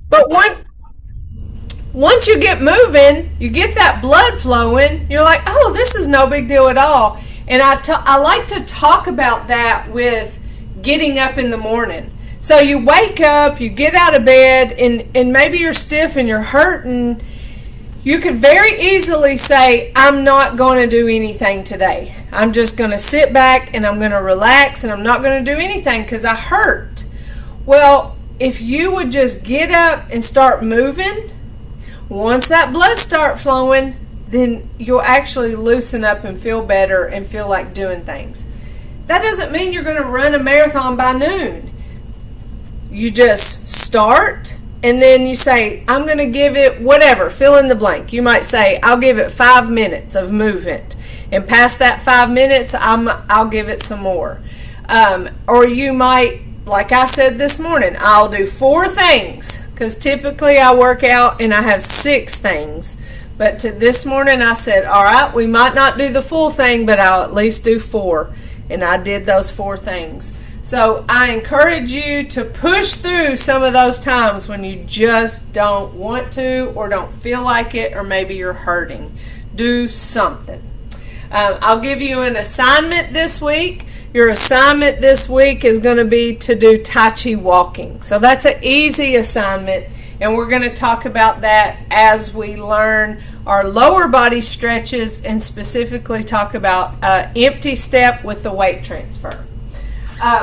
But once you get moving, you get that blood flowing, you're like, oh, this is no big deal at all. And I like to talk about that with getting up in the morning. So you wake up, you get out of bed, and maybe you're stiff and you're hurting. You could very easily say, I'm not going to do anything today. I'm just going to sit back and I'm going to relax and I'm not going to do anything because I hurt. Well, if you would just get up and start moving, once that blood starts flowing, then you'll actually loosen up and feel better and feel like doing things. That doesn't mean you're going to run a marathon by noon. You just start and then you say, I'm going to give it whatever, fill in the blank. You might say, I'll give it 5 minutes of movement. And past that 5 minutes, I'll give it some more. Or you might, like I said this morning, I'll do 4 things. Because typically I work out and I have 6 things. But this morning I said, all right, we might not do the full thing, but I'll at least do 4. And I did those 4 things. So I encourage you to push through some of those times when you just don't want to or don't feel like it, or maybe you're hurting. Do something. I'll give you an assignment this week. Your assignment this week is going to be to do Tai Chi walking. So that's an easy assignment, and we're going to talk about that as we learn our lower body stretches and specifically talk about empty step with the weight transfer.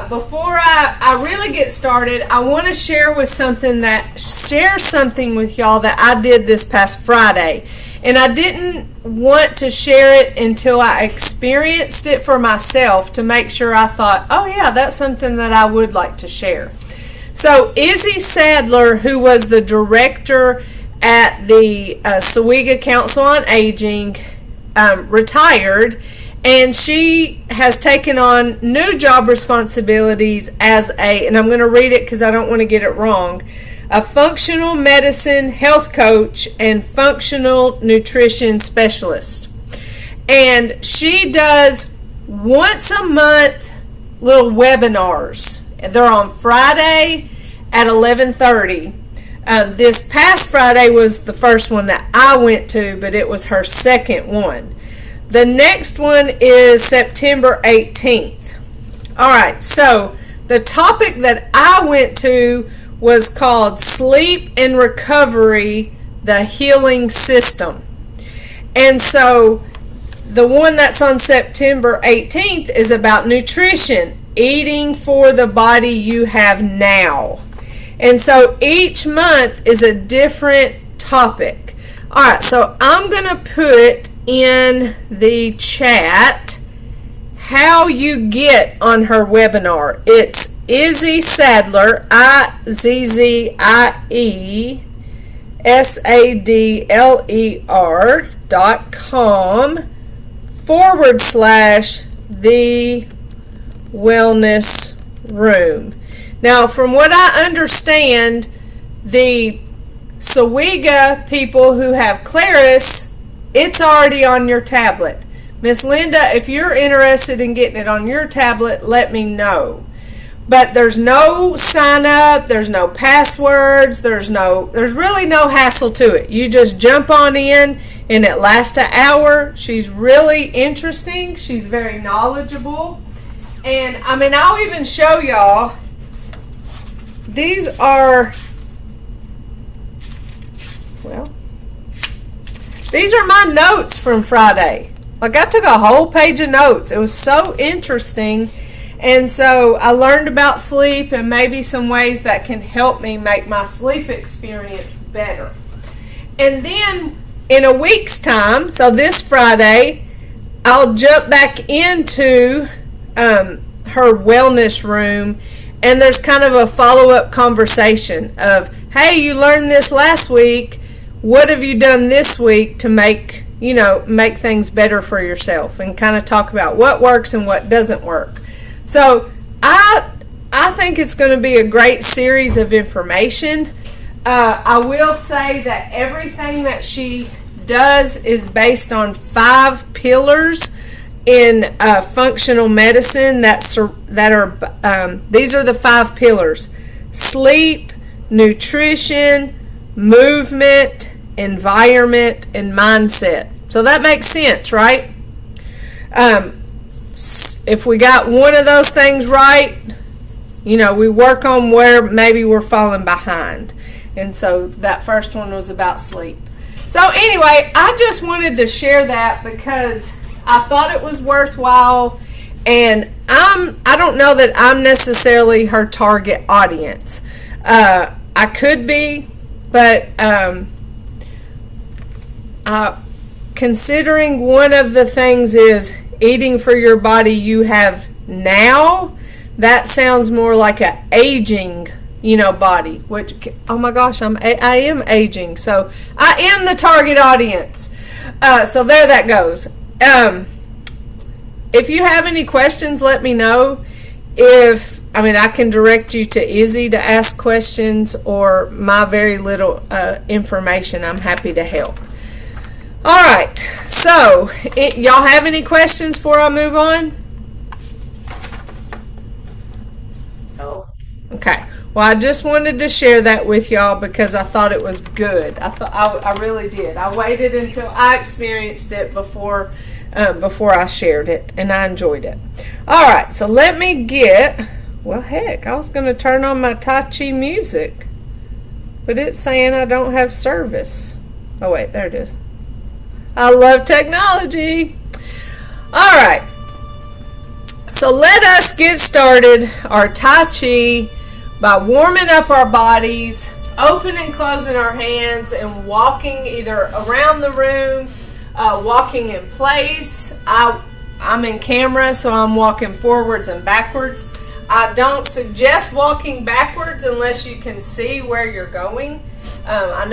Before I really get started, I want to share something with y'all that I did this past Friday. And I didn't want to share it until I experienced it for myself to make sure I thought, oh yeah, that's something that I would like to share. So Izzy Sadler, who was the director at the SOWEGA Council on Aging, retired, and she has taken on new job responsibilities as and I'm going to read it because I don't want to get it wrong, a functional medicine health coach and functional nutrition specialist. And she does once a month little webinars. They're on Friday at 11:30. This past Friday was the first one that I went to, but it was her second one. The next one is September 18th. All right, so the topic that I went to was called Sleep and Recovery, the Healing System. And so the one that's on September 18th is about nutrition, eating for the body you have now. And so each month is a different topic. All right, so I'm going to put in the chat how you get on her webinar. It's Izzy Sadler, IZZIESADLER.com/the wellness room. Now, from what I understand, the SOWEGA people who have Claris, it's already on your tablet. Miss Linda, if you're interested in getting it on your tablet, let me know. But there's no sign up, there's no passwords, there's really no hassle to it. You just jump on in and it lasts an hour. She's really interesting. She's very knowledgeable. And I mean, I'll even show y'all. These are my notes from Friday. Like, I took a whole page of notes. It was so interesting. And so I learned about sleep and maybe some ways that can help me make my sleep experience better. And then in a week's time, so this Friday, I'll jump back into her wellness room, and there's kind of a follow-up conversation of, hey, you learned this last week. What have you done this week to make things better for yourself, and kind of talk about what works and what doesn't work. So I think it's going to be a great series of information. I will say that everything that she does is based on 5 pillars in functional medicine. These are the 5 pillars: sleep, nutrition, movement, environment, and mindset. So that makes sense, right? If we got one of those things right, we work on where maybe we're falling behind. And so that first one was about sleep. So anyway, I just wanted to share that because I thought it was worthwhile, and I don't know that I'm necessarily her target audience. I could be, but considering one of the things is eating for your body you have now, that sounds more like an aging body, which, oh my gosh, I am aging, so I am the target audience. So there that goes. If you have any questions, let me know. I can direct you to Izzy to ask questions, or my very little information. I'm happy to help. All right, so y'all have any questions before I move on? Oh, okay. Well, I just wanted to share that with y'all because I thought it was good. I really did. I waited until I experienced it before I shared it, and I enjoyed it. All right, so let me get. Well, heck, I was going to turn on my Tai Chi music, but it's saying I don't have service. Oh wait, there it is. I love technology. All right, so let us get started our Tai Chi by warming up our bodies, opening and closing our hands, and walking either around the room, walking in place. I'm in camera, so I'm walking forwards and backwards. I don't suggest walking backwards unless you can see where you're going. I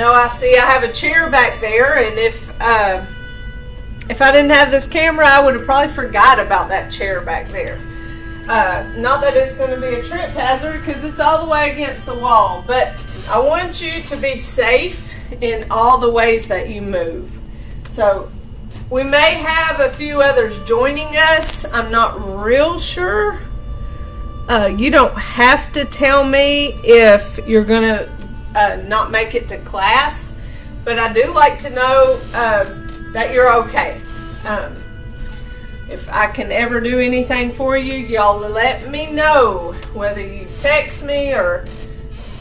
have a chair back there, and if I didn't have this camera, I would have probably forgot about that chair back there. Not that it's going to be a trip hazard because it's all the way against the wall, but I want you to be safe in all the ways that you move. So we may have a few others joining us. I'm not real sure. You don't have to tell me if you're going to not make it to class, but I do like to know that you're okay. If I can ever do anything for you, y'all let me know, whether you text me or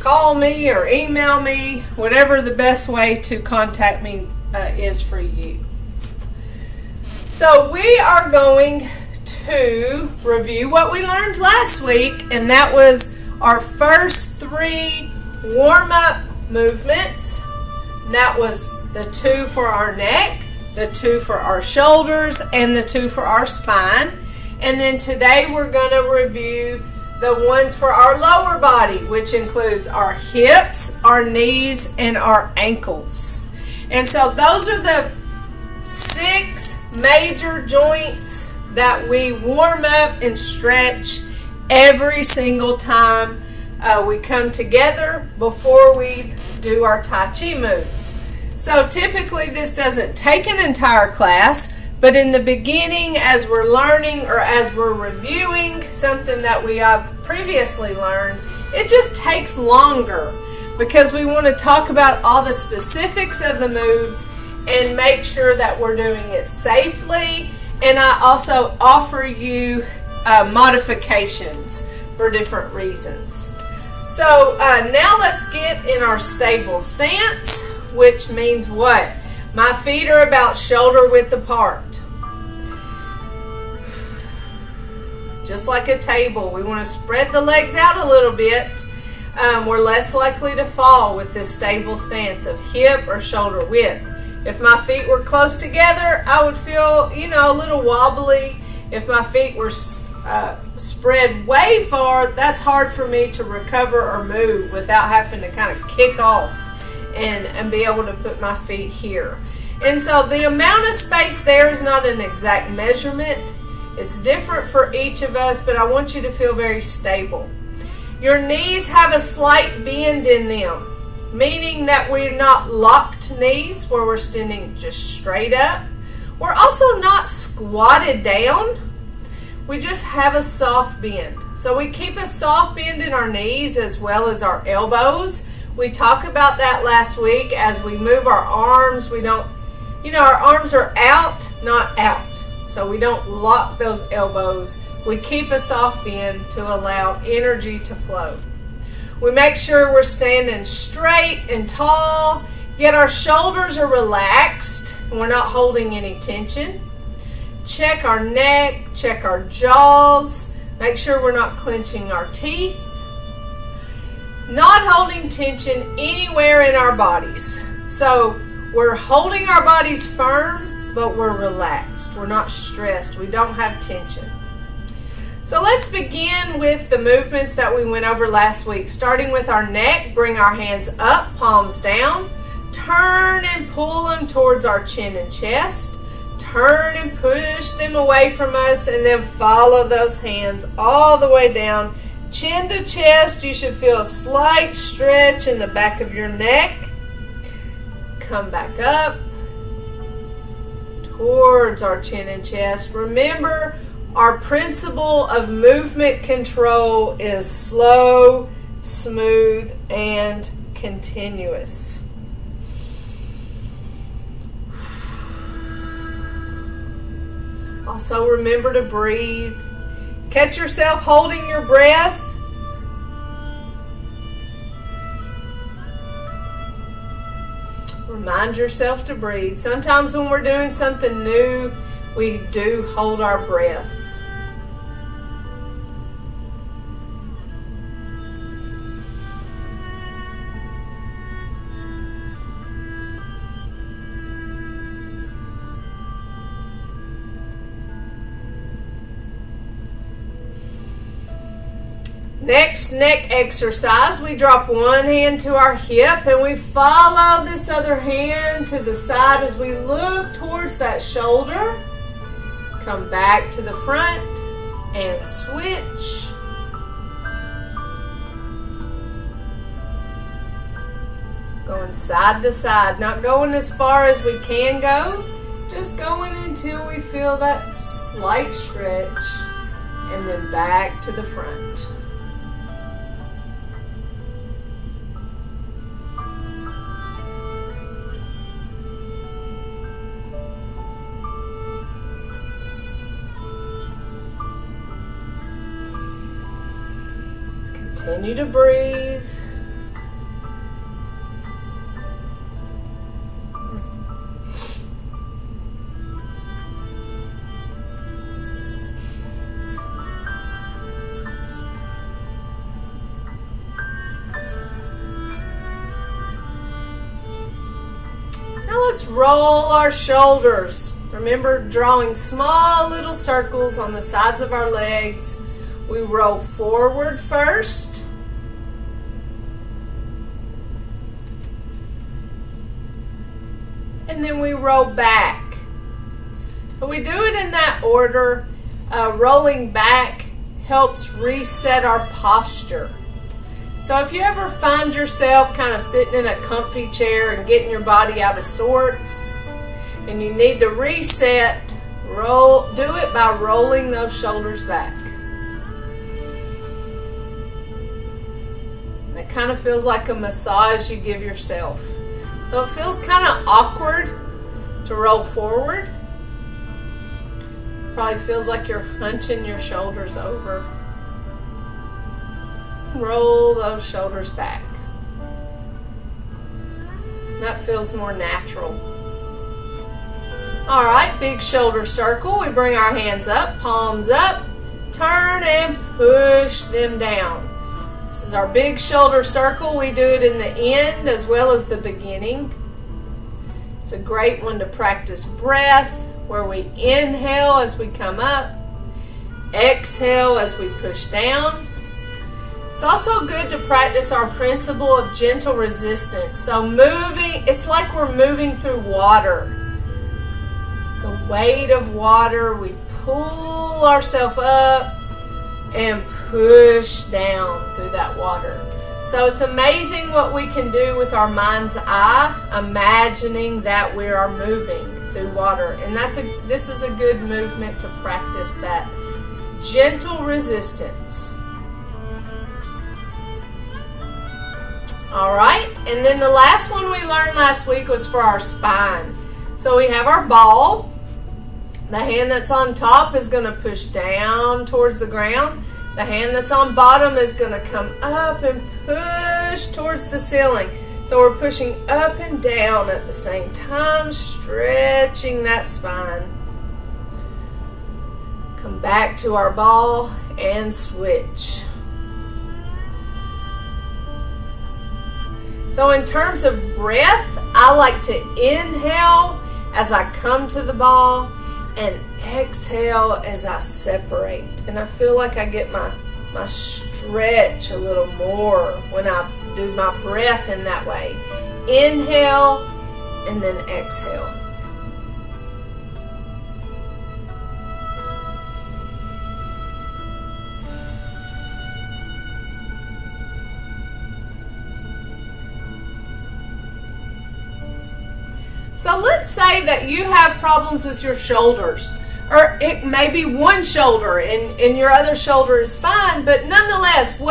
call me or email me, whatever the best way to contact me is for you. So we are going to review what we learned last week, and that was our first 3 warm-up movements. And that was the 2 for our neck, the 2 for our shoulders, and the 2 for our spine. And then today we're going to review the ones for our lower body, which includes our hips, our knees, and our ankles. And so those are the 6 major joints that we warm up and stretch every single time we come together before we do our Tai Chi moves. So typically this doesn't take an entire class, but in the beginning, as we're learning or as we're reviewing something that we have previously learned, it just takes longer because we want to talk about all the specifics of the moves and make sure that we're doing it safely. And I also offer you modifications for different reasons. So now let's get in our stable stance, which means what? My feet are about shoulder width apart. Just like a table, we want to spread the legs out a little bit. We're less likely to fall with this stable stance of hip or shoulder width. If my feet were close together, I would feel, a little wobbly. If my feet were spread way far, that's hard for me to recover or move without having to kind of kick off and be able to put my feet here. And so the amount of space there is not an exact measurement. It's different for each of us, but I want you to feel very stable. Your knees have a slight bend in them, meaning that we're not locked knees where we're standing just straight up. We're also not squatted down. We just have a soft bend. So we keep a soft bend in our knees as well as our elbows, We talked about that last week. As we move our arms, we don't, our arms are out, not out. So we don't lock those elbows. We keep a soft bend to allow energy to flow. We make sure we're standing straight and tall, yet our shoulders are relaxed and we're not holding any tension. Check our neck, check our jaws, make sure we're not clenching our teeth. Not holding tension anywhere in our bodies. So we're holding our bodies firm, but we're relaxed. We're not stressed. We don't have tension. So let's begin with the movements that we went over last week. Starting with our neck, bring our hands up, palms down. Turn and pull them towards our chin and chest. Turn and push them away from us, and then follow those hands all the way down. Chin to chest, you should feel a slight stretch in the back of your neck. Come back up towards our chin and chest. Remember, our principle of movement control is slow, smooth, and continuous. Also remember to breathe. Catch yourself holding your breath. Remind yourself to breathe. Sometimes when we're doing something new, we do hold our breath. Next neck exercise, we drop one hand to our hip and we follow this other hand to the side as we look towards that shoulder. Come back to the front and switch. Going side to side, not going as far as we can go, just going until we feel that slight stretch, and then back to the front. Continue to breathe. Now let's roll our shoulders. Remember, drawing small little circles on the sides of our legs. We roll forward first. And then we roll back. So we do it in that order. Rolling back helps reset our posture. So if you ever find yourself kind of sitting in a comfy chair and getting your body out of sorts, and you need to reset, do it by rolling those shoulders back. It kind of feels like a massage you give yourself. So it feels kind of awkward to roll forward. Probably feels like you're hunching your shoulders over. Roll those shoulders back. That feels more natural. All right, big shoulder circle. We bring our hands up, palms up, turn and push them down. This is our big shoulder circle. We do it in the end as well as the beginning. It's a great one to practice breath, where we inhale as we come up, exhale as we push down. It's also good to practice our principle of gentle resistance. So moving, it's like we're moving through water. The weight of water, we pull ourselves up and push down through that water. So it's amazing what we can do with our mind's eye, imagining that we are moving through water. And this is a good movement to practice that gentle resistance. All right, and then the last one we learned last week was for our spine. So we have our ball. The hand that's on top is going to push down towards the ground. The hand that's on bottom is going to come up and push towards the ceiling. So we're pushing up and down at the same time, stretching that spine. Come back to our ball and switch. So in terms of breath, I like to inhale as I come to the ball and exhale as I separate. And I feel like I get my stretch a little more when I do my breath in that way. Inhale and then exhale. So let's say that you have problems with your shoulders, or it may be one shoulder and your other shoulder is fine, but nonetheless,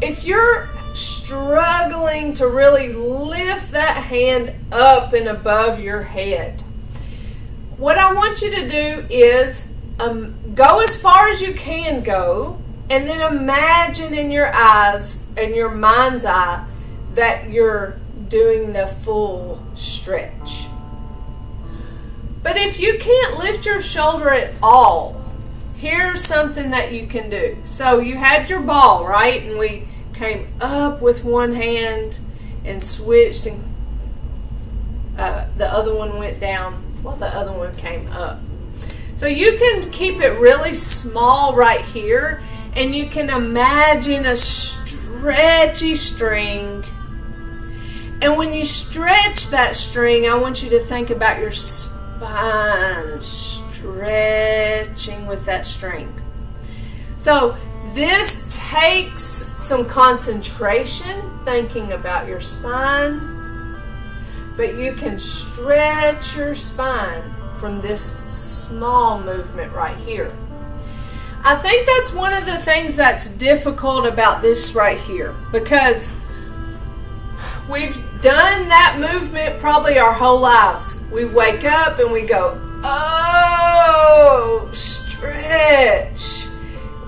if you're struggling to really lift that hand up and above your head, what I want you to do is go as far as you can go, and then imagine in your eyes, in your mind's eye, that you're doing the full stretch. But if you can't lift your shoulder at all, here's something that you can do. So you had your ball, right? And we came up with one hand and switched, and the other one went down while the other one came up. So you can keep it really small right here, and you can imagine a stretchy string. And when you stretch that string, I want you to think about your spine stretching with that string. So this takes some concentration, thinking about your spine, but you can stretch your spine from this small movement right here. I think that's one of the things that's difficult about this right here, because we've done that movement probably our whole lives. We wake up and we go, oh, stretch.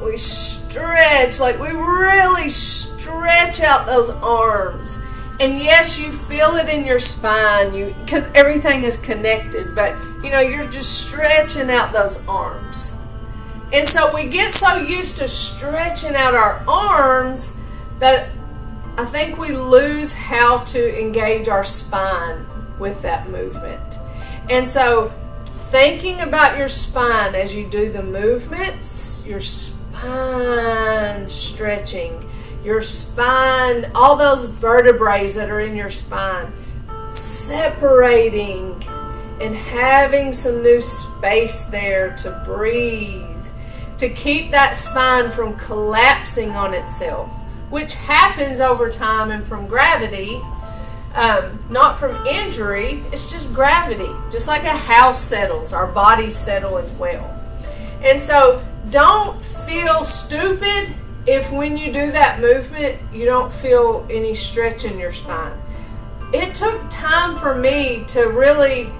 We stretch, like we really stretch out those arms. And yes, you feel it in your spine, because everything is connected, but you're just stretching out those arms. And so we get so used to stretching out our arms that I think we lose how to engage our spine with that movement. And so thinking about your spine as you do the movements, your spine stretching, your spine, all those vertebrae that are in your spine, separating and having some new space there to breathe, to keep that spine from collapsing on itself, which happens over time and from gravity, not from injury. It's just gravity. Just like a house settles, our bodies settle as well. And so don't feel stupid if when you do that movement, you don't feel any stretch in your spine. It took time for me to really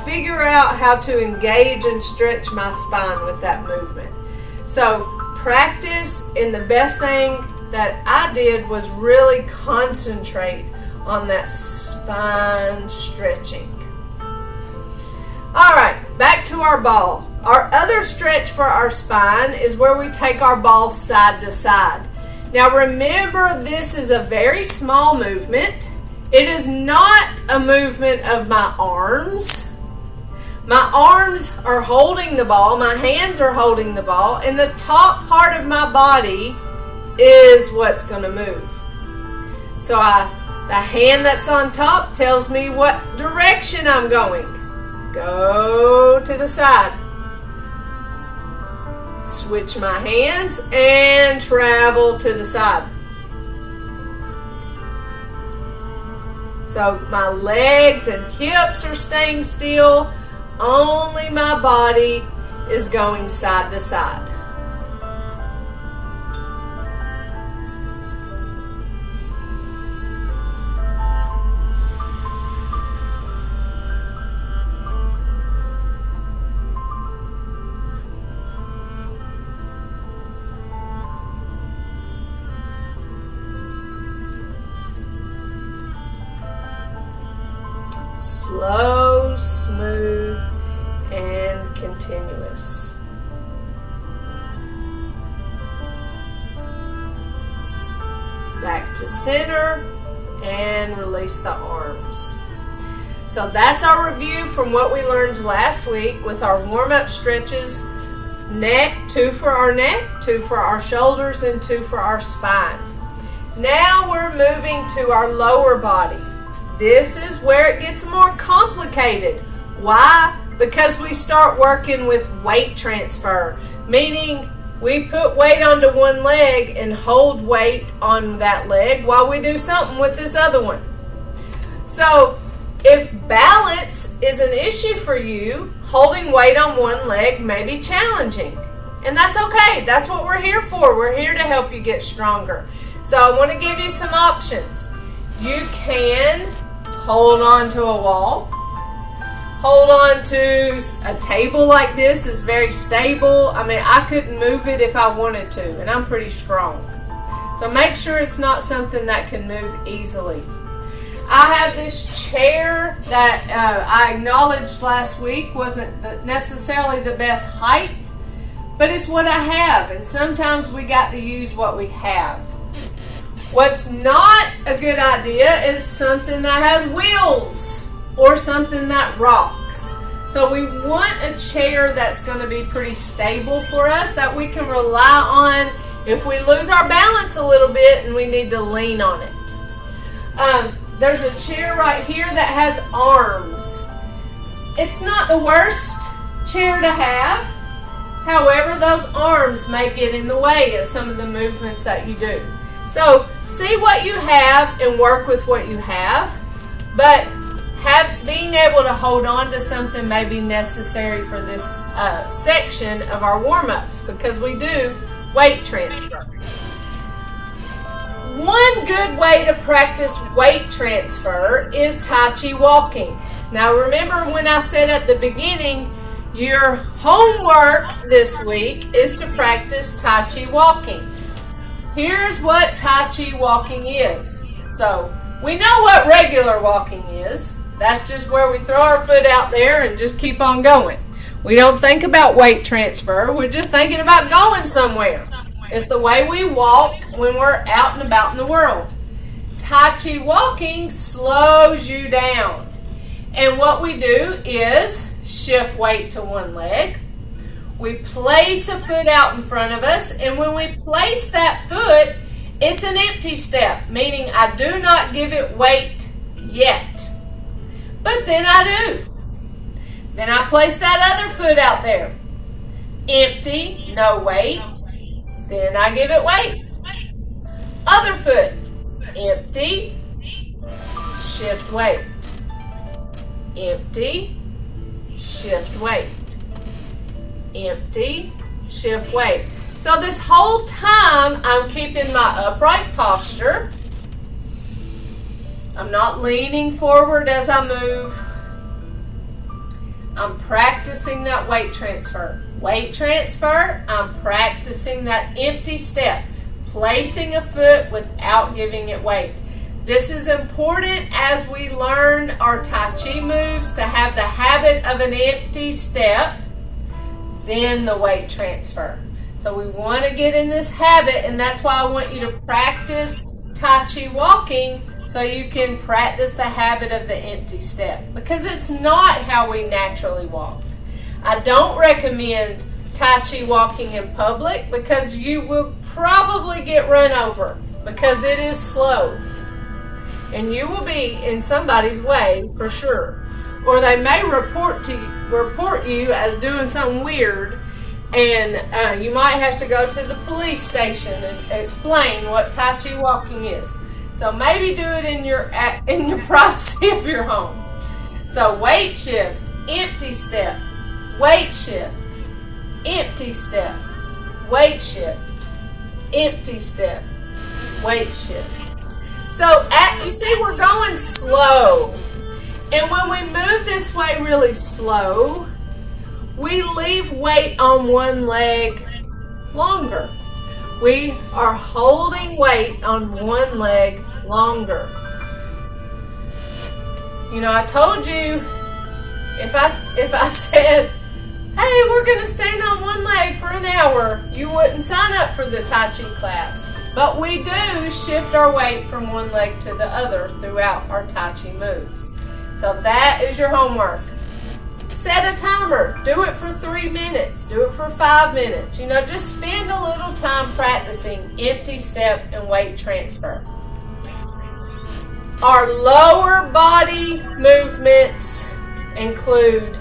figure out how to engage and stretch my spine with that movement. So practice, and the best thing that I did was really concentrate on that spine stretching. All right, back to our ball. Our other stretch for our spine is where we take our ball side to side. Now remember, this is a very small movement. It is not a movement of my arms. My arms are holding the ball, my hands are holding the ball, and the top part of my body is what's going to move. So the hand that's on top tells me what direction I'm going. Go to the side. Switch my hands and travel to the side. So my legs and hips are staying still. Only my body is going side to side. slow, smooth, and continuous. Back to center and release the arms. So that's our review from what we learned last week with our warm-up stretches. Neck, 2 for our neck, 2 for our shoulders, and 2 for our spine. Now we're moving to our lower body. This is where it gets more complicated. Why? Because we start working with weight transfer, meaning we put weight onto one leg and hold weight on that leg while we do something with this other one. So if balance is an issue for you, holding weight on one leg may be challenging. And that's okay. That's what we're here for. We're here to help you get stronger. So I want to give you some options. You can hold on to a wall. Hold on to a table like this. It's very stable. I mean, I couldn't move it if I wanted to, and I'm pretty strong. So make sure it's not something that can move easily. I have this chair that I acknowledged last week wasn't necessarily the best height, but it's what I have, and sometimes we got to use what we have. What's not a good idea is something that has wheels or something that rocks. So we want a chair that's going to be pretty stable for us, that we can rely on if we lose our balance a little bit and we need to lean on it. There's a chair right here that has arms. It's not the worst chair to have. However, those arms may get in the way of some of the movements that you do. So see what you have and work with what you have. But being able to hold on to something may be necessary for this section of our warm-ups, because we do weight transfer. One good way to practice weight transfer is Tai Chi walking. Now remember when I said at the beginning, your homework this week is to practice Tai Chi walking. Here's what Tai Chi walking is. So we know what regular walking is. That's just where we throw our foot out there and just keep on going. We don't think about weight transfer. We're just thinking about going somewhere. It's the way we walk when we're out and about in the world. Tai Chi walking slows you down. And what we do is shift weight to one leg. We place a foot out in front of us, and when we place that foot, it's an empty step, meaning I do not give it weight yet. But then I do. Then I place that other foot out there. Empty, no weight. Then I give it weight. Other foot, empty, shift weight. Empty, shift weight. Empty, shift weight. So this whole time I'm keeping my upright posture. I'm not leaning forward as I move. I'm practicing that weight transfer. Weight transfer, I'm practicing that empty step, placing a foot without giving it weight. This is important as we learn our Tai Chi moves, to have the habit of an empty step, then the weight transfer. So we want to get in this habit, and that's why I want you to practice Tai Chi walking, so you can practice the habit of the empty step, because it's not how we naturally walk. I don't recommend Tai Chi walking in public, because you will probably get run over, because it is slow. And you will be in somebody's way for sure. Or they may report you as doing something weird, and you might have to go to the police station and explain what Tai Chi walking is. So maybe do it in your privacy of your home. So weight shift, empty step, weight shift, empty step, weight shift, empty step, weight shift. So you see, we're going slow. And when we move this way really slow, we leave weight on one leg longer. We are holding weight on one leg longer. You know, I told you if I said, hey, we're going to stand on one leg for an hour, you wouldn't sign up for the Tai Chi class. But we do shift our weight from one leg to the other throughout our Tai Chi moves. So that is your homework. Set a timer. Do it for 3 minutes. Do it for 5 minutes. You know, just spend a little time practicing empty step and weight transfer. Our lower body movements include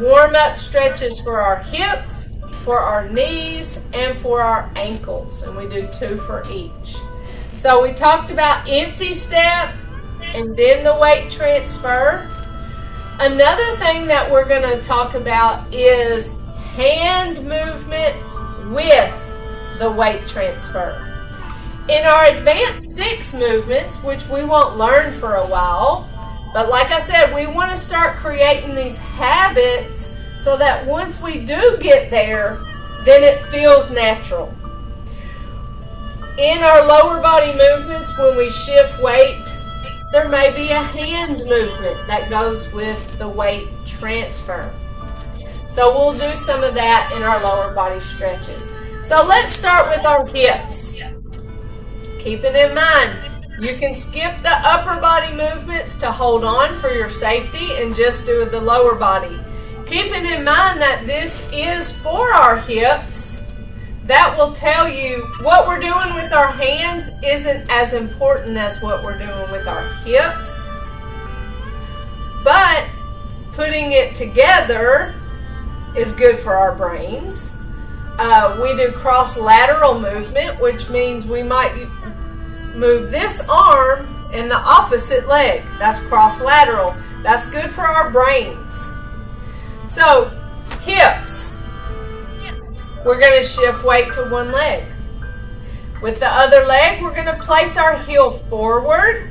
warm-up stretches for our hips, for our knees, and for our ankles. And we do 2 for each. So we talked about empty step and then the weight transfer. Another thing that we're going to talk about is hand movement with the weight transfer. In our advanced 6 movements, which we won't learn for a while, but like I said, we want to start creating these habits so that once we do get there, then it feels natural. In our lower body movements, when we shift weight, there may be a hand movement that goes with the weight transfer. So we'll do some of that in our lower body stretches. So let's start with our hips. Keep it in mind, you can skip the upper body movements to hold on for your safety and just do the lower body. Keeping in mind that this is for our hips, that will tell you what we're doing with our hands isn't as important as what we're doing with our hips. But putting it together is good for our brains. We do cross-lateral movement, which means we might move this arm and the opposite leg. That's cross-lateral. That's good for our brains. So, hips. We're going to shift weight to one leg. With the other leg, we're going to place our heel forward,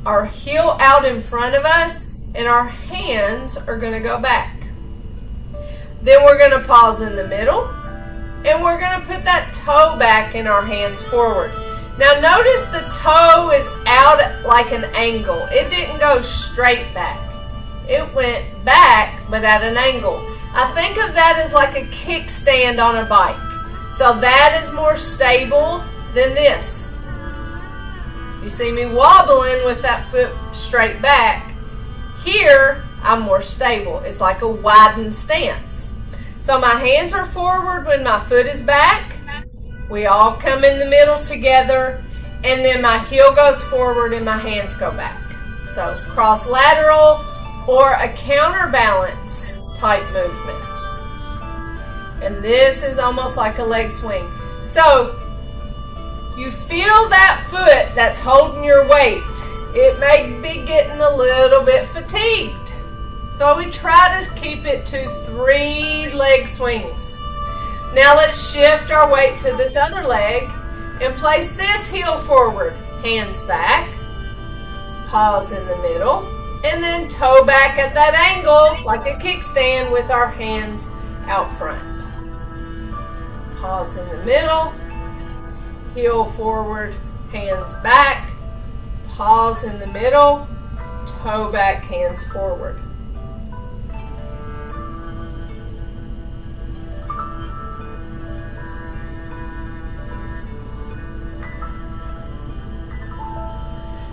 our heel out in front of us, and our hands are going to go back. Then we're going to pause in the middle, and we're going to put that toe back and our hands forward. Now notice the toe is out at like an angle. It didn't go straight back. It went back, but at an angle. I think of that as like a kickstand on a bike. So that is more stable than this. You see me wobbling with that foot straight back. Here, I'm more stable. It's like a widened stance. So my hands are forward when my foot is back. We all come in the middle together, and then my heel goes forward and my hands go back. So cross-lateral or a counterbalance type movement. And this is almost like a leg swing. So you feel that foot that's holding your weight. It may be getting a little bit fatigued. So we try to keep it to 3 leg swings. Now let's shift our weight to this other leg and place this heel forward. Hands back. Pause in the middle. And then toe back at that angle like a kickstand with our hands out front. Pause in the middle. Heel forward, hands back. Pause in the middle. Toe back, hands forward.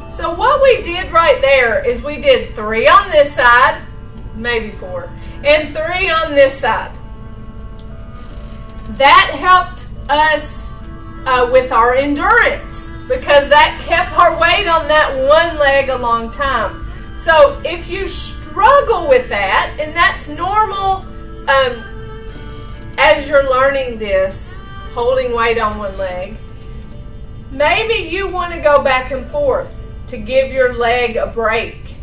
So what we did right there is we did 3 on this side, maybe 4, and 3 on this side. That helped us with our endurance because that kept our weight on that one leg a long time. So if you struggle with that, and that's normal as you're learning this, holding weight on one leg, maybe you want to go back and forth to give your leg a break.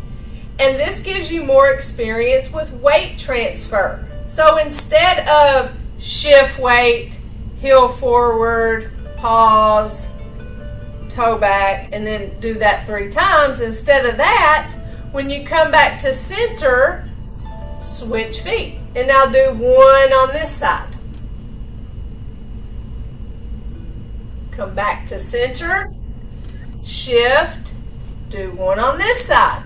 And this gives you more experience with weight transfer. So instead of shift weight, heel forward, pause, toe back, and then do that 3 times, instead of that, when you come back to center, switch feet. And now do 1 on this side. Come back to center, shift, do 1 on this side.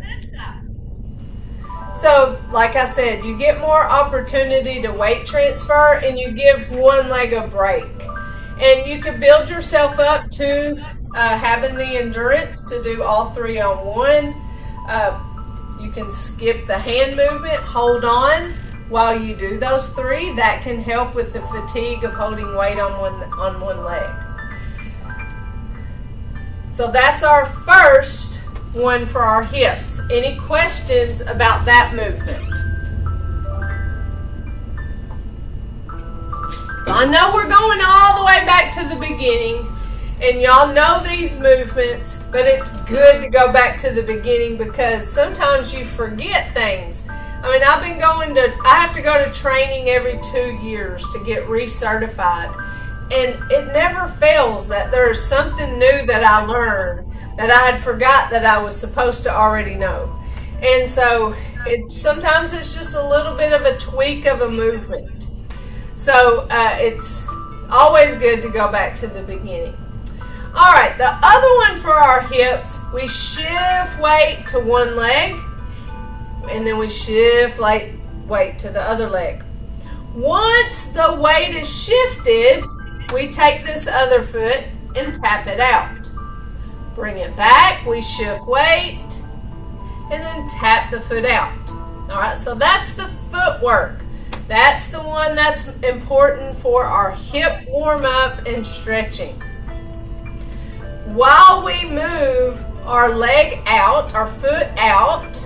So, like I said, you get more opportunity to weight transfer and you give one leg a break. And you can build yourself up to having the endurance to do all three on one. You can skip the hand movement, hold on while you do those three. That can help with the fatigue of holding weight on one leg. So that's our first one for our hips. Any questions about that movement? So I know we're going all the way back to the beginning, and y'all know these movements, but it's good to go back to the beginning because sometimes you forget things. I mean, I have to go to training every 2 years to get recertified, and it never fails that there's something new that I learned that I had forgot that I was supposed to already know. And so sometimes it's just a little bit of a tweak of a movement. So it's always good to go back to the beginning. All right, the other one for our hips, we shift weight to one leg, and then we shift weight to the other leg. Once the weight is shifted, we take this other foot and tap it out. Bring it back, we shift weight, and then tap the foot out. All right, so that's the footwork. That's the one that's important for our hip warm-up and stretching. While we move our leg out, our foot out,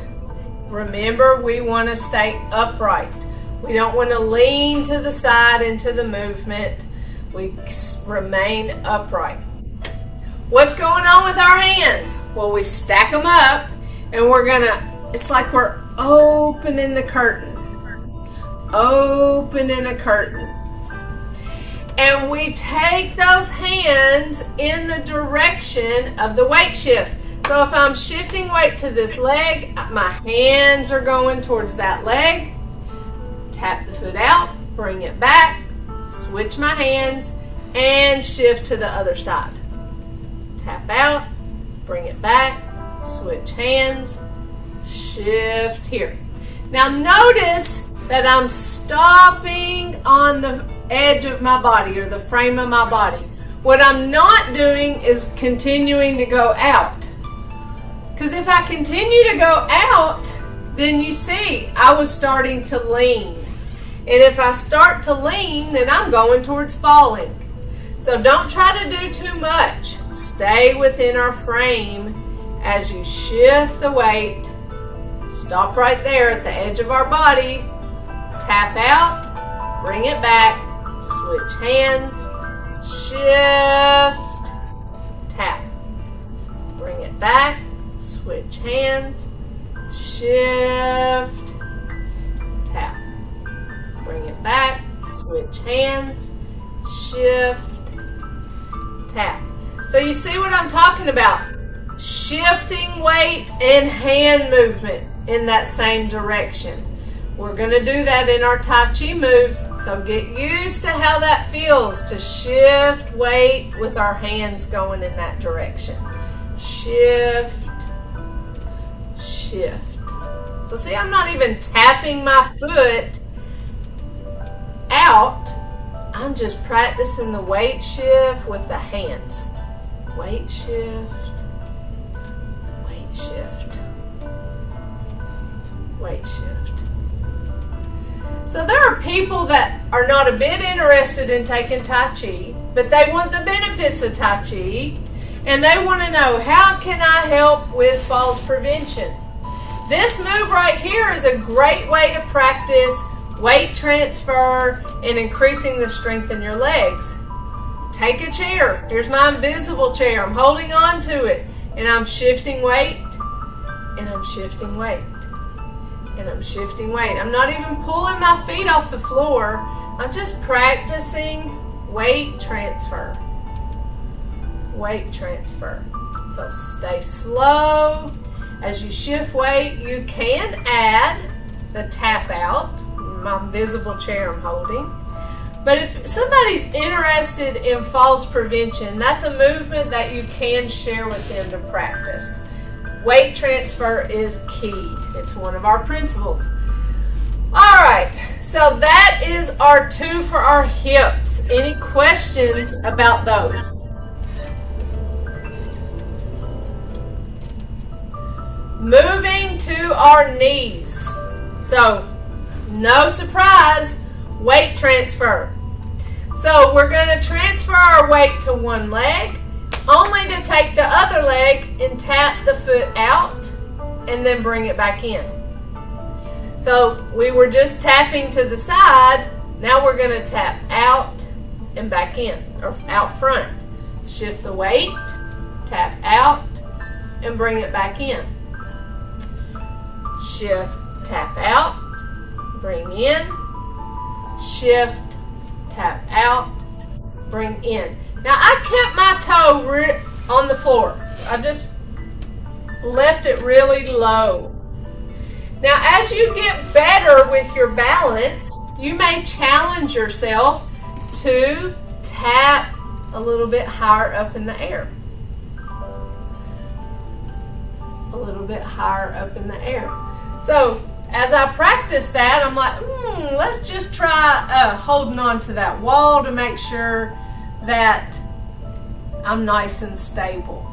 remember we want to stay upright. We don't want to lean to the side into the movement. We remain upright. What's going on with our hands? Well, we stack them up and it's like we're opening the curtain. Opening a curtain. And we take those hands in the direction of the weight shift. So if I'm shifting weight to this leg, my hands are going towards that leg. Tap the foot out, bring it back, switch my hands, and shift to the other side. Tap out, bring it back, switch hands, shift here. Now notice that I'm stopping on the edge of my body or the frame of my body. What I'm not doing is continuing to go out. Because if I continue to go out, then you see I was starting to lean. And if I start to lean, then I'm going towards falling. So don't try to do too much. Stay within our frame as you shift the weight. Stop right there at the edge of our body. Tap out, bring it back, switch hands, shift, tap. Bring it back, switch hands, shift, tap. Bring it back, switch hands, shift, tap. So you see what I'm talking about? Shifting weight and hand movement in that same direction. We're going to do that in our Tai Chi moves, so get used to how that feels to shift weight with our hands going in that direction. Shift, shift. So see, I'm not even tapping my foot out. I'm just practicing the weight shift with the hands. Weight shift, weight shift, weight shift. So there are people that are not a bit interested in taking Tai Chi, but they want the benefits of Tai Chi, and they want to know, how can I help with falls prevention? This move right here is a great way to practice weight transfer and increasing the strength in your legs. Take a chair. Here's my invisible chair. I'm holding on to it, and I'm shifting weight, and I'm shifting weight, and I'm shifting weight. I'm not even pulling my feet off the floor. I'm just practicing weight transfer. Weight transfer. So stay slow. As you shift weight, you can add the tap out, my invisible chair I'm holding. But if somebody's interested in falls prevention, that's a movement that you can share with them to practice. weight transfer is key. It's one of our principles. All right, so that is our 2 for our hips. Any questions about those? Moving to our knees. So, no surprise, weight transfer. So we're going to transfer our weight to one leg, only to take the other leg and tap the foot out and then bring it back in. So we were just tapping to the side, now we're going to tap out and back in, or out front. Shift the weight, tap out, and bring it back in. Shift, tap out, bring in, shift, tap out, bring in. Now I kept my toe on the floor. I just left it really low. Now as you get better with your balance, you may challenge yourself to tap a little bit higher up in the air. A little bit higher up in the air. So as I practice that, I'm like, let's just try holding on to that wall to make sure that I'm nice and stable.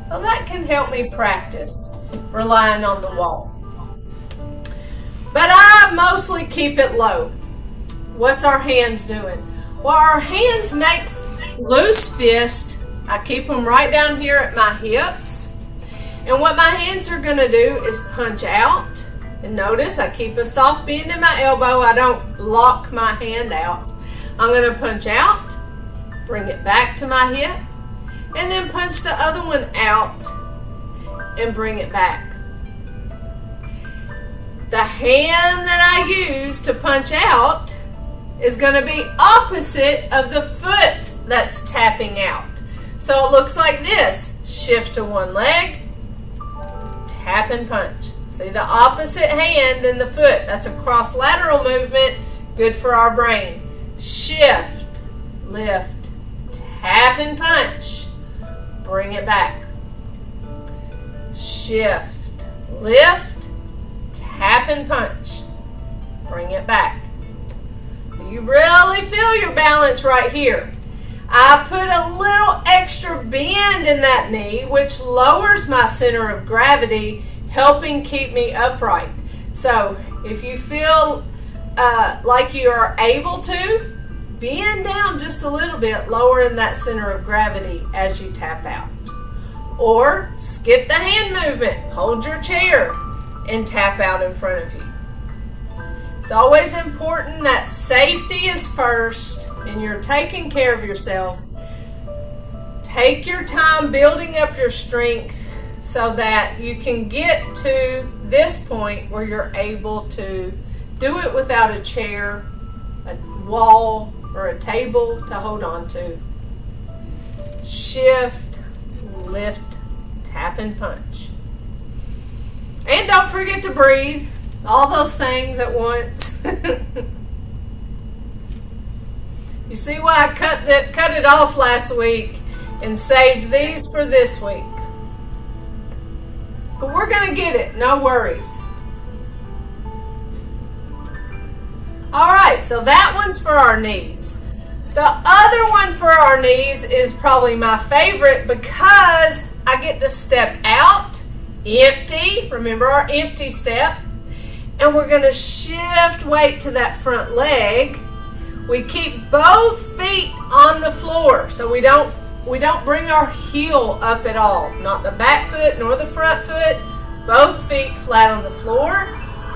So that can help me practice relying on the wall. But I mostly keep it low. What's our hands doing? Well, our hands make loose fist. I keep them right down here at my hips. And what my hands are going to do is punch out. And notice I keep a soft bend in my elbow. I don't lock my hand out. I'm going to punch out, bring it back to my hip, and then punch the other one out and bring it back. The hand that I use to punch out is going to be opposite of the foot that's tapping out. So it looks like this. Shift to one leg, tap and punch. See the opposite hand and the foot. That's a cross-lateral movement, good for our brain. Shift, lift, tap and punch. Bring it back. Shift, lift, tap and punch. Bring it back. You really feel your balance right here. I put a little extra bend in that knee, which lowers my center of gravity, helping keep me upright. So if you feel like you are able to, bend down just a little bit, lowering that center of gravity as you tap out. Or skip the hand movement, hold your chair, and tap out in front of you. It's always important that safety is first and you're taking care of yourself. Take your time building up your strength so that you can get to this point where you're able to do it without a chair, a wall, or a table to hold on to. Shift, lift, tap and punch. And don't forget to breathe. All those things at once. You see why I cut it off last week and saved these for this week. But we're going to get it, no worries. All right, so that one's for our knees. The other one for our knees is probably my favorite because I get to step out, empty, remember our empty step, and we're going to shift weight to that front leg. We keep both feet on the floor, so we don't bring our heel up at all. Not the back foot nor the front foot. Both feet flat on the floor.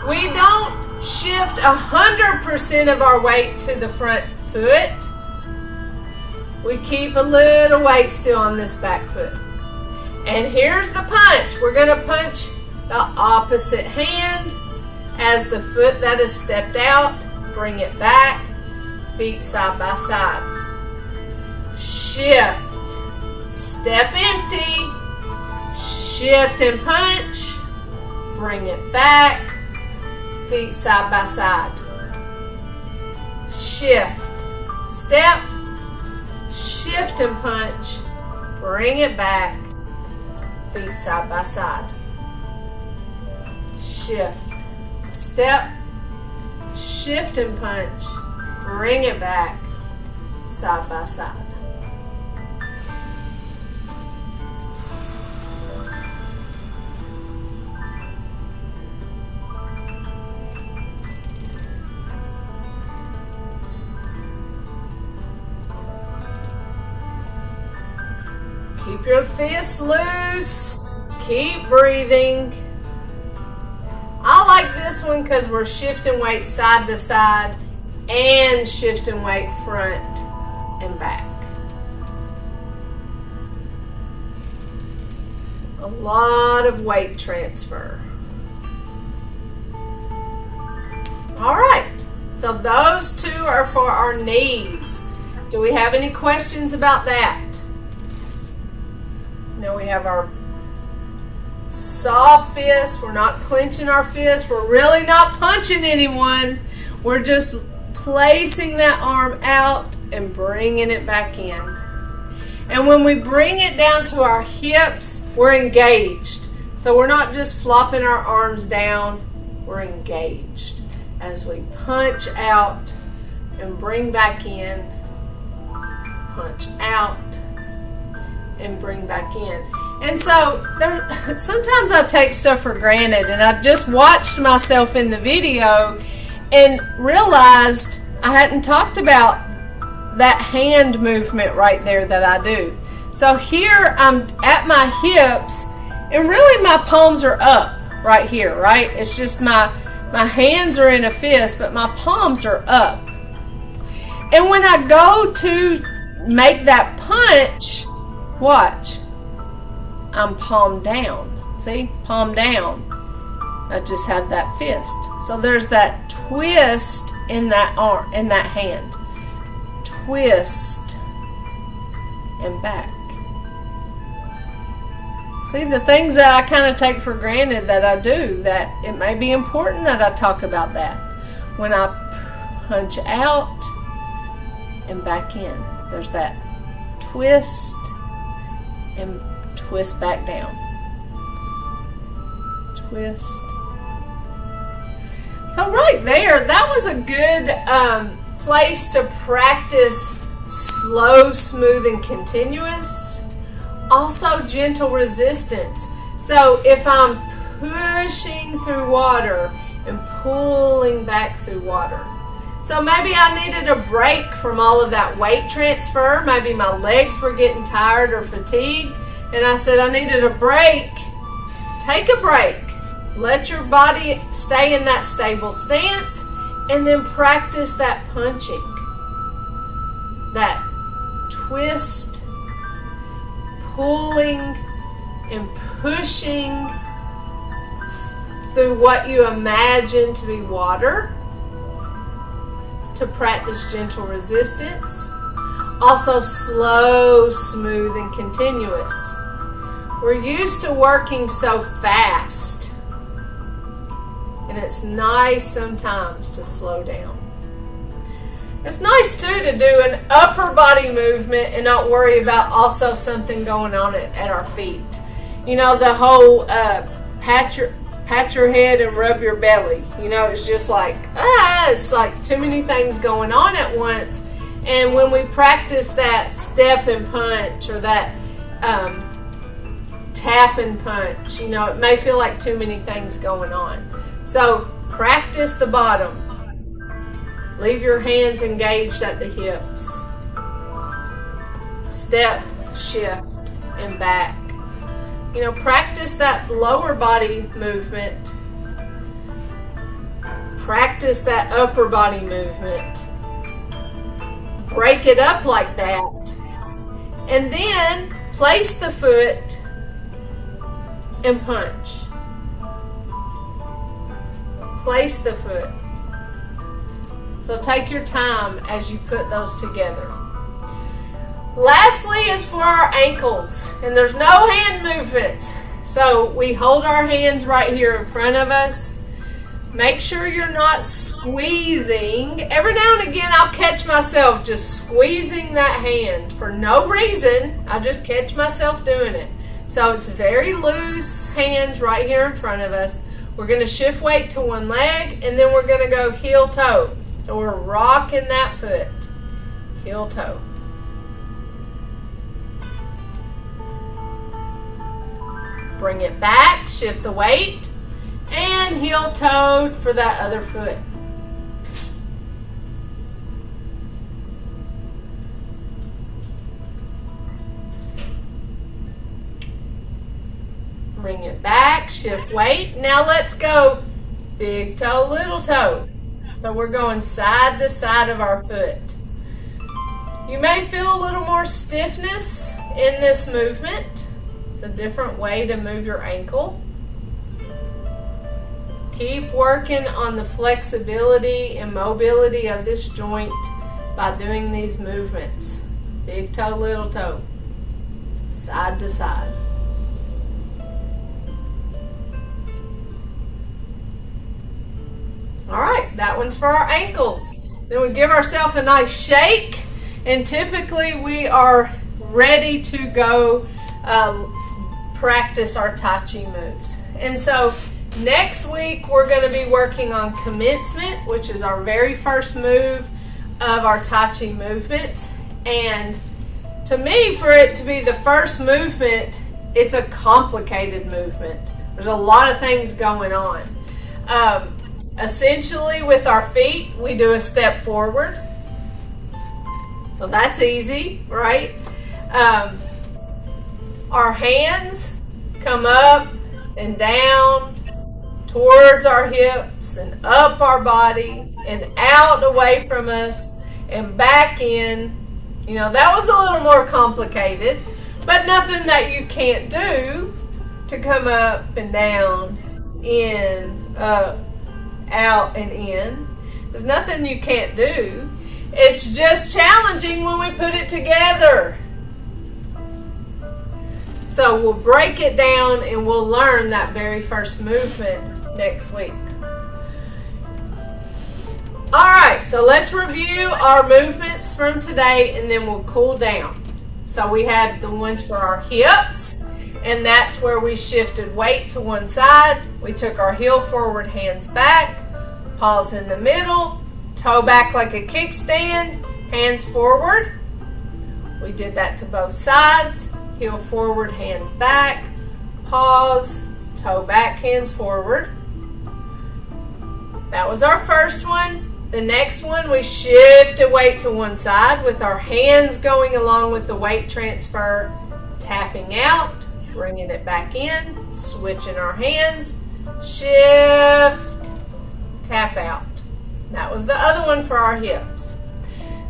We don't shift 100% of our weight to the front foot. We keep a little weight still on this back foot. And here's the punch. We're going to punch the opposite hand as the foot that is stepped out. Bring it back. Feet side by side. Shift. Step empty. Shift and punch. Bring it back. Feet side by side. Shift. Step. Shift and punch. bring it back, feet side by side. Shift, step, shift and punch, bring it back, side by side. Keep your fists loose. Keep breathing. I like this one because we're shifting weight side to side and shifting weight front and back. A lot of weight transfer. All right, so those two are for our knees. Do we have any questions about that? Now we have our soft fist. We're not clenching our fist. We're really not punching anyone. We're just placing that arm out and bringing it back in. And when we bring it down to our hips, we're engaged. So we're not just flopping our arms down. We're engaged as we punch out and bring back in. Punch out and bring back in. And so sometimes I take stuff for granted, and I just watched myself in the video and realized I hadn't talked about that hand movement right there that I do. So here I'm at my hips, and really my palms are up right here, right? It's just my hands are in a fist, but my palms are up. And when I go to make that punch, watch, I'm palm down. See, palm down. I just have that fist. So there's that twist in that arm, in that hand. Twist and back. See, the things that I kind of take for granted that I do, that it may be important that I talk about that. When I punch out and back in, there's that twist and twist back down. Twist. So right there, that was a good place to practice slow, smooth, and continuous. Also gentle resistance. So if I'm pushing through water and pulling back through water. So maybe I needed a break from all of that weight transfer. Maybe my legs were getting tired or fatigued. And I said I needed a break. Take a break. Let your body stay in that stable stance. And then practice that punching. That twist, pulling, and pushing through what you imagine to be water. To practice gentle resistance. Also slow, smooth, and continuous. We're used to working so fast. And it's nice sometimes to slow down. It's nice too to do an upper body movement and not worry about also something going on at our feet. You know, the whole pat your head and rub your belly. You know, it's just like, it's like too many things going on at once. And when we practice that step and punch or that tap and punch, you know, it may feel like too many things going on. So practice the bottom. Leave your hands engaged at the hips. Step, shift, and back. You know, practice that lower body movement. Practice that upper body movement. Break it up like that. And then place the foot and punch. Place the foot. So take your time as you put those together. Lastly is for our ankles. And there's no hand movements. So we hold our hands right here in front of us. Make sure you're not squeezing. Every now and again I'll catch myself just squeezing that hand for no reason. I just catch myself doing it. So it's very loose hands right here in front of us. We're going to shift weight to one leg, and then we're going to go heel toe. So we're rocking that foot. Heel toe. Bring it back, shift the weight, and heel toe for that other foot. Bring it back, shift weight. Now let's go big toe, little toe. So we're going side to side of our foot. You may feel a little more stiffness in this movement. It's a different way to move your ankle. Keep working on the flexibility and mobility of this joint by doing these movements. Big toe, little toe, side to side. All right, that one's for our ankles. Then we give ourselves a nice shake, and typically we are ready to go practice our Tai Chi moves. And so next week we're going to be working on commencement, which is our very first move of our Tai Chi movements. And to me, for it to be the first movement, it's a complicated movement. There's a lot of things going on. Essentially, with our feet, we do a step forward. So that's easy, right? Our hands come up and down towards our hips and up our body and out away from us and back in. You know, that was a little more complicated, but nothing that you can't do to come up and down, in, up, out and in. There's nothing you can't do. It's just challenging when we put it together. So we'll break it down and we'll learn that very first movement next week. Alright, so let's review our movements from today and then we'll cool down. So we had the ones for our hips, and that's where we shifted weight to one side. We took our heel forward, hands back, pause in the middle, toe back like a kickstand, hands forward. We did that to both sides. Heel forward, hands back, pause, toe back, hands forward. That was our first one. The next one, we shifted weight to one side with our hands going along with the weight transfer, tapping out, bringing it back in, switching our hands, shift, tap out. That was the other one for our hips.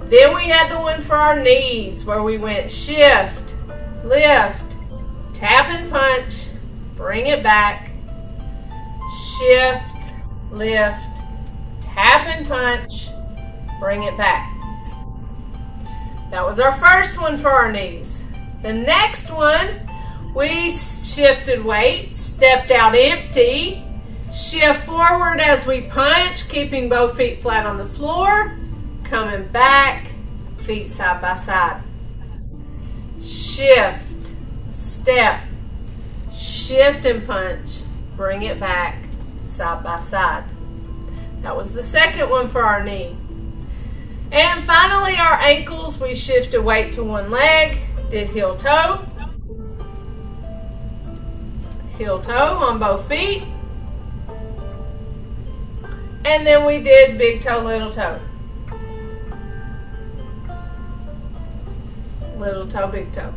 Then we had the one for our knees where we went shift, lift, tap and punch, bring it back, shift, lift, tap and punch, bring it back. That was our first one for our knees. The next one, we shifted weight, stepped out empty, shift forward as we punch, keeping both feet flat on the floor, coming back, feet side by side. Shift, step, shift and punch, bring it back, side by side. That was the second one for our knee. And finally, our ankles, we shifted weight to one leg, did heel toe on both feet, and then we did big toe, little toe. Little toe, big toe.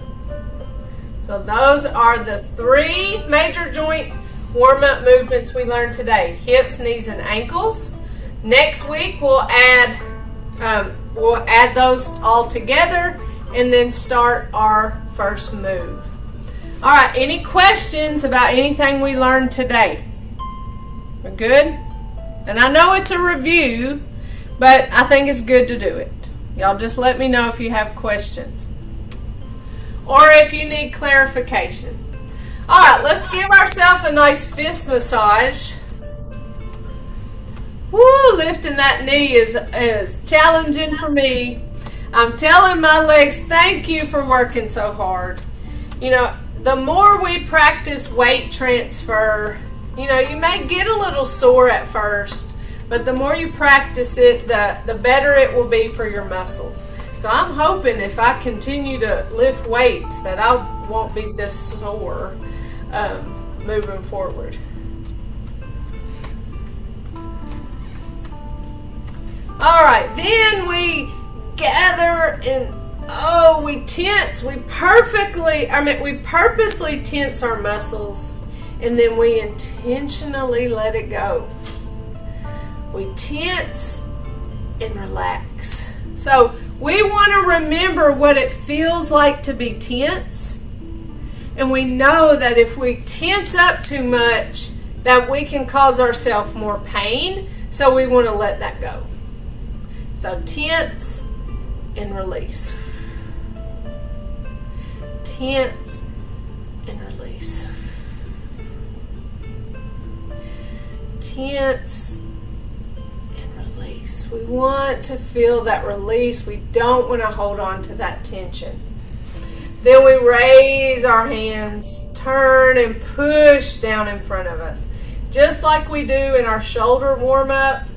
So those are the three major joint warm-up movements we learned today: hips, knees, and ankles. Next week we'll add those all together and then start our first move. All right, any questions about anything we learned today? We're good? And I know it's a review, but I think it's good to do it. Y'all just let me know if you have questions or if you need clarification. All right, let's give ourselves a nice fist massage. Woo, lifting that knee is challenging for me. I'm telling my legs, thank you for working so hard. You know, the more we practice weight transfer, you know, you may get a little sore at first, but the more you practice it, the better it will be for your muscles. So I'm hoping if I continue to lift weights that I won't be this sore moving forward. All right, then we gather and we tense. We purposely tense our muscles, and then we intentionally let it go. We tense and relax. So we want to remember what it feels like to be tense, and we know that if we tense up too much, that we can cause ourselves more pain. So we want to let that go. So tense and release. Tense and release. Tense and release. We want to feel that release. We don't want to hold on to that tension. Then we raise our hands, turn and push down in front of us. Just like we do in our shoulder warm-up.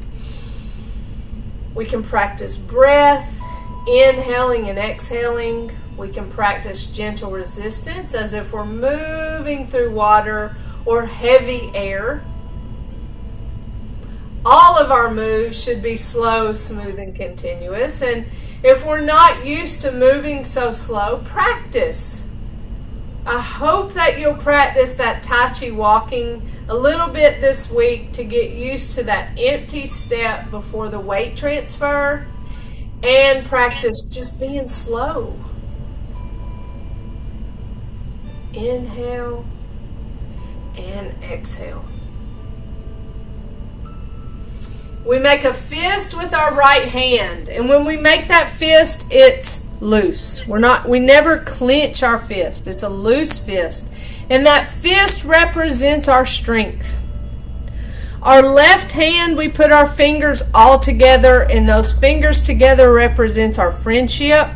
We can practice breath, inhaling and exhaling. We can practice gentle resistance as if we're moving through water or heavy air. All of our moves should be slow, smooth, and continuous. And if we're not used to moving so slow, practice. I hope that you'll practice that Tai Chi walking a little bit this week to get used to that empty step before the weight transfer, and practice just being slow. Inhale and exhale. We make a fist with our right hand, and when we make that fist, it's loose. We never clench our fist. It's a loose fist. And that fist represents our strength. Our left hand, we put our fingers all together, and those fingers together represents our friendship.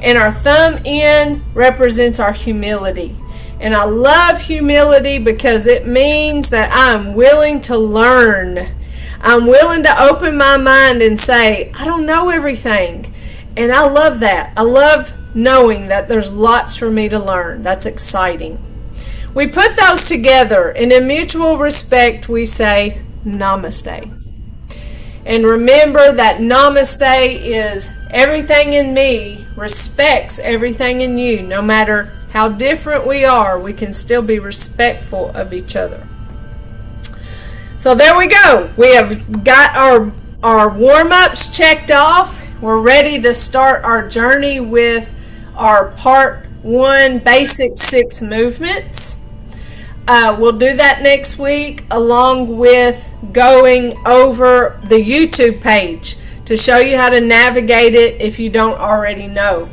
And our thumb end represents our humility. And I love humility because it means that I'm willing to learn. I'm willing to open my mind and say, I don't know everything. And I love that. I love knowing that there's lots for me to learn. That's exciting. We put those together, and in mutual respect, we say namaste. And remember that namaste is everything in me respects everything in you. No matter how different we are, we can still be respectful of each other. So there we go. We have got our warm-ups checked off. We're ready to start our journey with our part 1 basic 6 movements. We'll do that next week, along with going over the YouTube page to show you how to navigate it if you don't already know.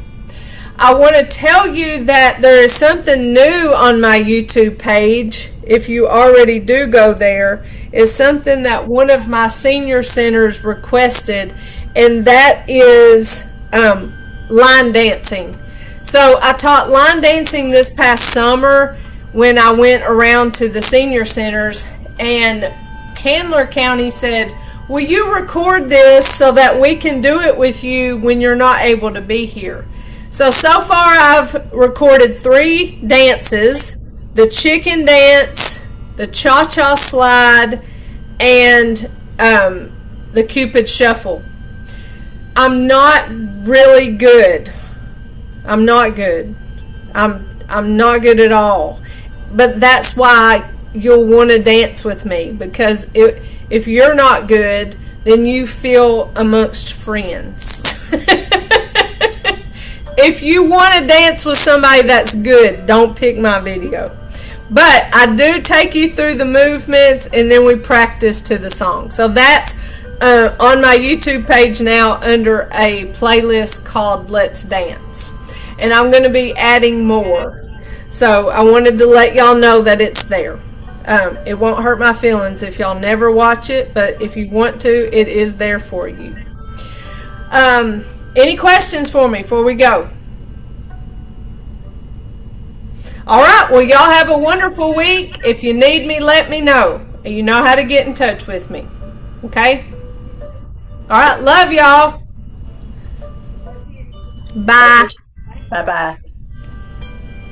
I want to tell you that there is something new on my YouTube page. If you already do go there, is something that one of my senior centers requested, and that is line dancing. So I taught line dancing this past summer when I went around to the senior centers, and Candler County said, will you record this so that we can do it with you when you're not able to be here? So far I've recorded 3 dances: the chicken dance, the cha-cha slide, and the Cupid shuffle. I'm not really good. I'm not good. I'm not good at all. But that's why you'll want to dance with me, because if you're not good, then you feel amongst friends. If you want to dance with somebody that's good, don't pick my video. But I do take you through the movements, and then we practice to the song. So that's on my YouTube page now under a playlist called Let's Dance. And I'm going to be adding more. So I wanted to let y'all know that it's there. It won't hurt my feelings if y'all never watch it, but if you want to, it is there for you. Any questions for me before we go? All right, well, y'all have a wonderful week. If you need me, let me know. You know how to get in touch with me. Okay? All right, love y'all. Bye. Bye bye.